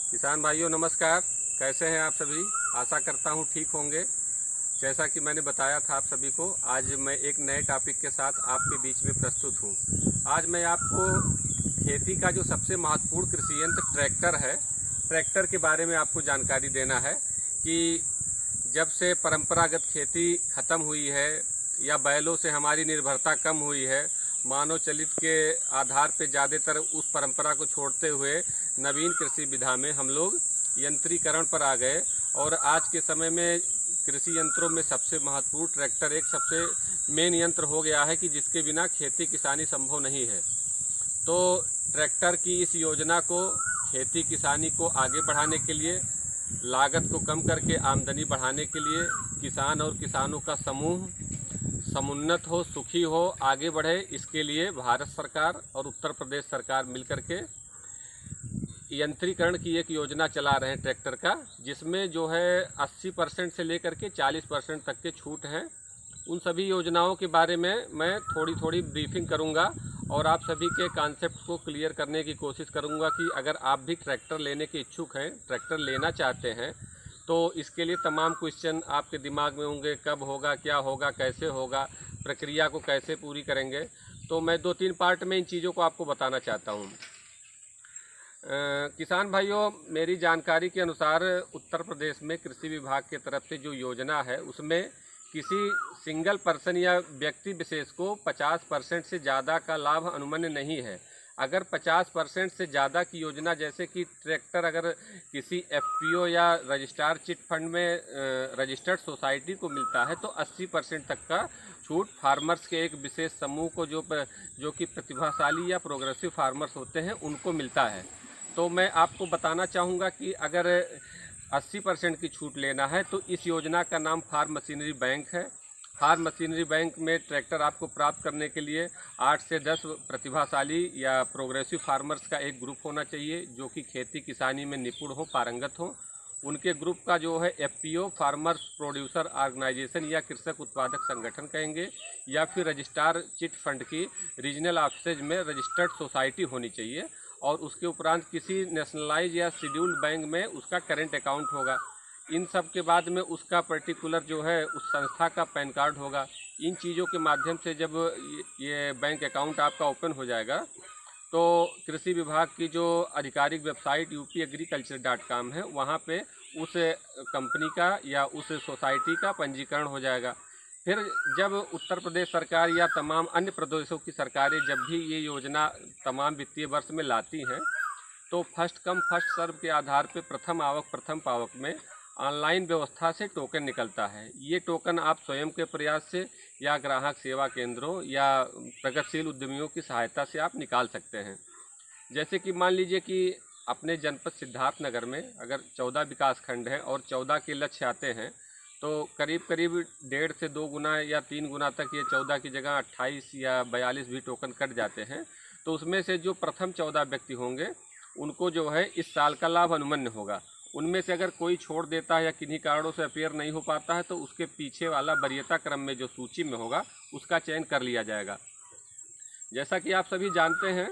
किसान भाइयों नमस्कार। कैसे हैं आप सभी? आशा करता हूं ठीक होंगे। जैसा कि मैंने बताया था आप सभी को, आज मैं एक नए टॉपिक के साथ आपके बीच में प्रस्तुत हूं। आज मैं आपको खेती का जो सबसे महत्वपूर्ण कृषि यंत्र ट्रैक्टर है, ट्रैक्टर के बारे में आपको जानकारी देना है कि जब से परंपरागत खेती ख़त्म हुई है या बैलों से हमारी निर्भरता कम हुई है, मानव चलित के आधार पर ज़्यादातर उस परंपरा को छोड़ते हुए नवीन कृषि विधा में हम लोग यंत्रीकरण पर आ गए। और आज के समय में कृषि यंत्रों में सबसे महत्वपूर्ण ट्रैक्टर एक सबसे मेन यंत्र हो गया है कि जिसके बिना खेती किसानी संभव नहीं है। तो ट्रैक्टर की इस योजना को खेती किसानी को आगे बढ़ाने के लिए, लागत को कम करके आमदनी बढ़ाने के लिए, किसान और किसानों का समूह समुन्नत हो, सुखी हो, आगे बढ़े, इसके लिए भारत सरकार और उत्तर प्रदेश सरकार मिलकर के यंत्रीकरण की एक योजना चला रहे हैं ट्रैक्टर का, जिसमें जो है 80% से लेकर के 40% तक के छूट हैं। उन सभी योजनाओं के बारे में मैं थोड़ी ब्रीफिंग करूंगा और आप सभी के कॉन्सेप्ट को क्लियर करने की कोशिश करूंगा कि अगर आप भी ट्रैक्टर लेने के इच्छुक हैं, ट्रैक्टर लेना चाहते हैं, तो इसके लिए तमाम क्वेश्चन आपके दिमाग में होंगे। कब होगा, क्या होगा, कैसे होगा, प्रक्रिया को कैसे पूरी करेंगे। तो मैं 2-3 पार्ट में इन चीज़ों को आपको बताना चाहता हूँ। किसान भाइयों, मेरी जानकारी के अनुसार उत्तर प्रदेश में कृषि विभाग की तरफ से जो योजना है उसमें किसी सिंगल पर्सन या व्यक्ति विशेष को 50% से ज़्यादा का लाभ अनुमन्य नहीं है। अगर 50% से ज़्यादा की योजना, जैसे कि ट्रैक्टर अगर किसी एफपीओ या रजिस्ट्रार चिट फंड में रजिस्टर्ड सोसाइटी को मिलता है तो 80% तक का छूट फार्मर्स के एक विशेष समूह को जो कि प्रतिभाशाली या प्रोग्रेसिव फार्मर्स होते हैं उनको मिलता है। तो मैं आपको बताना चाहूँगा कि अगर 80% की छूट लेना है तो इस योजना का नाम फार्म मशीनरी बैंक है। फार्म मशीनरी बैंक में ट्रैक्टर आपको प्राप्त करने के लिए 8 से 10 प्रतिभाशाली या प्रोग्रेसिव फार्मर्स का एक ग्रुप होना चाहिए जो कि खेती किसानी में निपुण हो, पारंगत हो। उनके ग्रुप का जो है एफपीओ, फार्मर्स प्रोड्यूसर ऑर्गेनाइजेशन या कृषक उत्पादक संगठन कहेंगे, या फिर रजिस्ट्रार चिट फंड की रीजनल ऑफिसेज में रजिस्टर्ड सोसाइटी होनी चाहिए। और उसके उपरांत किसी नेशनलाइज या शेड्यूल्ड बैंक में उसका करेंट अकाउंट होगा। इन सब के बाद में उसका पर्टिकुलर जो है उस संस्था का पैन कार्ड होगा। इन चीज़ों के माध्यम से जब ये बैंक अकाउंट आपका ओपन हो जाएगा तो कृषि विभाग की जो आधिकारिक वेबसाइट upagriculture.com है, वहाँ पे उस कंपनी का या उस सोसाइटी का पंजीकरण हो जाएगा। फिर जब उत्तर प्रदेश सरकार या तमाम अन्य प्रदेशों की सरकारें जब भी ये योजना तमाम वित्तीय वर्ष में लाती हैं तो फर्स्ट कम फर्स्ट सर्व के आधार पर प्रथम आवक प्रथम पावक में ऑनलाइन व्यवस्था से टोकन निकलता है। ये टोकन आप स्वयं के प्रयास से या ग्राहक सेवा केंद्रों या प्रगतिशील उद्यमियों की सहायता से आप निकाल सकते हैं। जैसे कि मान लीजिए कि अपने जनपद सिद्धार्थनगर में अगर 14 विकास खंड हैं और 14 के लक्ष्य आते हैं तो करीब 1.5 से 2 गुना या 3 गुना तक ये 14 की जगह 28 या 42 भी टोकन कट जाते हैं। तो उसमें से जो प्रथम 14 व्यक्ति होंगे उनको जो है इस साल का लाभ अनुमन्य होगा। उनमें से अगर कोई छोड़ देता है या किन्हीं कारणों से अपेयर नहीं हो पाता है तो उसके पीछे वाला वरीयता क्रम में जो सूची में होगा उसका चयन कर लिया जाएगा। जैसा कि आप सभी जानते हैं,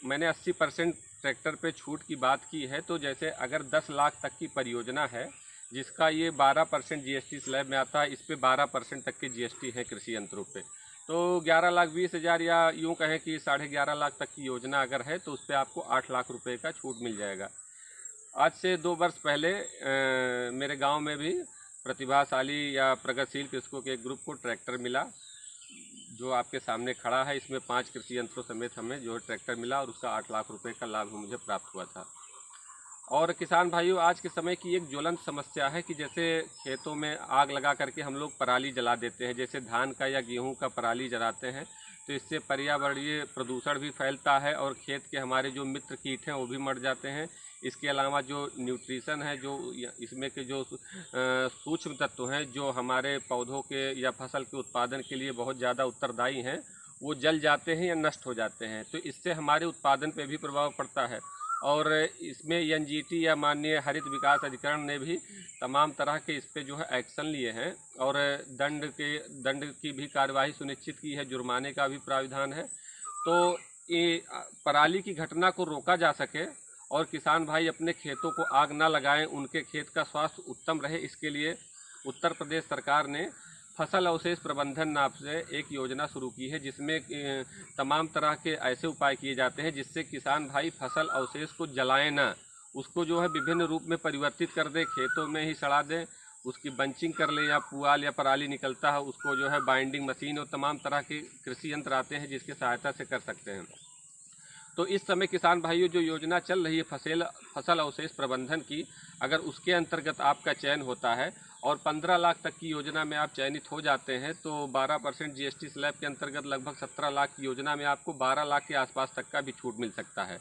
मैंने 80% ट्रैक्टर पे छूट की बात की है। तो जैसे अगर 10 लाख तक की परियोजना है जिसका ये 12% जीएसटी स्लैब में आता है, इस पे 12% तक की जीएसटी है कृषि यंत्रों पे, तो 11,20,000 या यूँ कहें कि 11.5 लाख तक की योजना अगर है तो उस पर आपको 8 लाख रुपए का छूट मिल जाएगा। आज से 2 वर्ष पहले मेरे गांव में भी प्रतिभाशाली या प्रगतिशील कृषकों के एक ग्रुप को ट्रैक्टर मिला जो आपके सामने खड़ा है। इसमें 5 कृषि यंत्रों समेत हमें जो ट्रैक्टर मिला और उसका 8 लाख रुपए का लाभ मुझे प्राप्त हुआ था। और किसान भाइयों, आज के समय की एक ज्वलंत समस्या है कि जैसे खेतों में आग लगा करके हम लोग पराली जला देते हैं, जैसे धान का या गेहूं का पराली जलाते हैं, तो इससे पर्यावरणीय प्रदूषण भी फैलता है और खेत के हमारे जो मित्र कीट हैं वो भी मर जाते हैं। इसके अलावा जो न्यूट्रिशन है, जो इसमें के जो सूक्ष्म तत्व हैं जो हमारे पौधों के या फसल के उत्पादन के लिए बहुत ज़्यादा उत्तरदायी हैं, वो जल जाते हैं या नष्ट हो जाते हैं। तो इससे हमारे उत्पादन पे भी प्रभाव पड़ता है। और इसमें एनजीटी या माननीय हरित विकास अधिकरण ने भी तमाम तरह के इस पे जो है एक्शन लिए हैं और दंड की भी कार्यवाही सुनिश्चित की है, जुर्माने का भी प्राविधान है। तो ये पराली की घटना को रोका जा सके और किसान भाई अपने खेतों को आग ना लगाएं, उनके खेत का स्वास्थ्य उत्तम रहे, इसके लिए उत्तर प्रदेश सरकार ने फसल अवशेष प्रबंधन नाम से एक योजना शुरू की है, जिसमें तमाम तरह के ऐसे उपाय किए जाते हैं जिससे किसान भाई फसल अवशेष को जलाएं ना, उसको जो है विभिन्न रूप में परिवर्तित कर दें, खेतों में ही सड़ा दें, उसकी बंचिंग कर लें, या पुआल या पराली निकलता है उसको जो है बाइंडिंग मशीन और तमाम तरह के कृषि यंत्र आते हैं जिसकी सहायता से कर सकते हैं। तो इस समय किसान भाइयों जो योजना चल रही है फसल अवशेष प्रबंधन की, अगर उसके अंतर्गत आपका चयन होता है और 15 लाख तक की योजना में आप चयनित हो जाते हैं तो 12% GST स्लैब के अंतर्गत लगभग 17 लाख की योजना में आपको 12 लाख के आसपास तक का भी छूट मिल सकता है।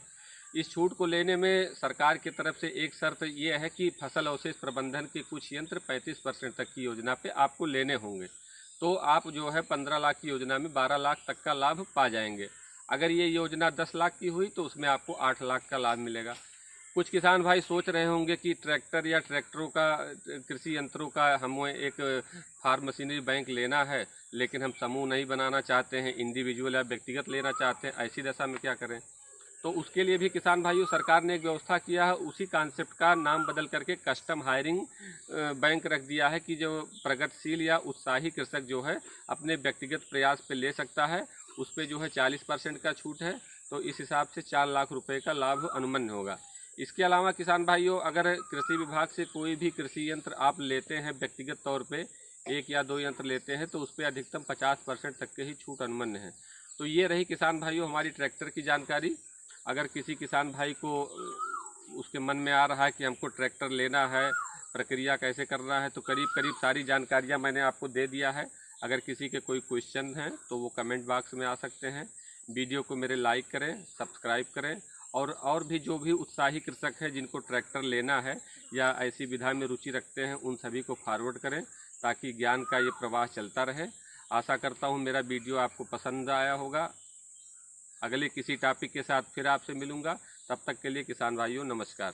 इस छूट को लेने में सरकार की तरफ से एक शर्त ये है कि फसल अवशेष प्रबंधन के कुछ यंत्र 35% तक की योजना पे आपको लेने होंगे, तो आप जो है 15 लाख की योजना में 12 लाख तक का लाभ पा जाएंगे। अगर ये योजना 10 लाख की हुई तो उसमें आपको 8 लाख का लाभ मिलेगा। कुछ किसान भाई सोच रहे होंगे कि ट्रैक्टर या ट्रैक्टरों का, कृषि यंत्रों का हमें एक फार्म मशीनरी बैंक लेना है, लेकिन हम समूह नहीं बनाना चाहते हैं, इंडिविजुअल या व्यक्तिगत लेना चाहते हैं, ऐसी दशा में क्या करें? तो उसके लिए भी किसान भाइयों सरकार ने एक व्यवस्था किया है, उसी कॉन्सेप्ट का नाम बदल करके कस्टम हायरिंग बैंक रख दिया है कि जो प्रगतिशील या उत्साही कृषक जो है अपने व्यक्तिगत प्रयास पे ले सकता है, उस पर जो है 40% का छूट है, तो इस हिसाब से 4 लाख रुपए का लाभ अनुमन्य होगा। इसके अलावा किसान भाइयों अगर कृषि विभाग से कोई भी कृषि यंत्र आप लेते हैं व्यक्तिगत तौर पे, 1 या 2 यंत्र लेते हैं, तो उस पर अधिकतम 50% तक के ही छूट अनुमन्य है। तो ये रही किसान भाइयों हमारी ट्रैक्टर की जानकारी। अगर किसी किसान भाई को उसके मन में आ रहा है कि हमको ट्रैक्टर लेना है, प्रक्रिया कैसे करना है, तो करीब करीब सारी जानकारियाँ मैंने आपको दे दिया है। अगर किसी के कोई क्वेश्चन हैं तो वो कमेंट बॉक्स में आ सकते हैं। वीडियो को मेरे लाइक करें, सब्सक्राइब करें, और भी जो भी उत्साही कृषक हैं जिनको ट्रैक्टर लेना है या ऐसी विधा में रुचि रखते हैं, उन सभी को फॉरवर्ड करें ताकि ज्ञान का ये प्रवाह चलता रहे। आशा करता हूँ मेरा वीडियो आपको पसंद आया होगा। अगले किसी टॉपिक के साथ फिर आपसे मिलूँगा, तब तक के लिए किसान भाइयों नमस्कार।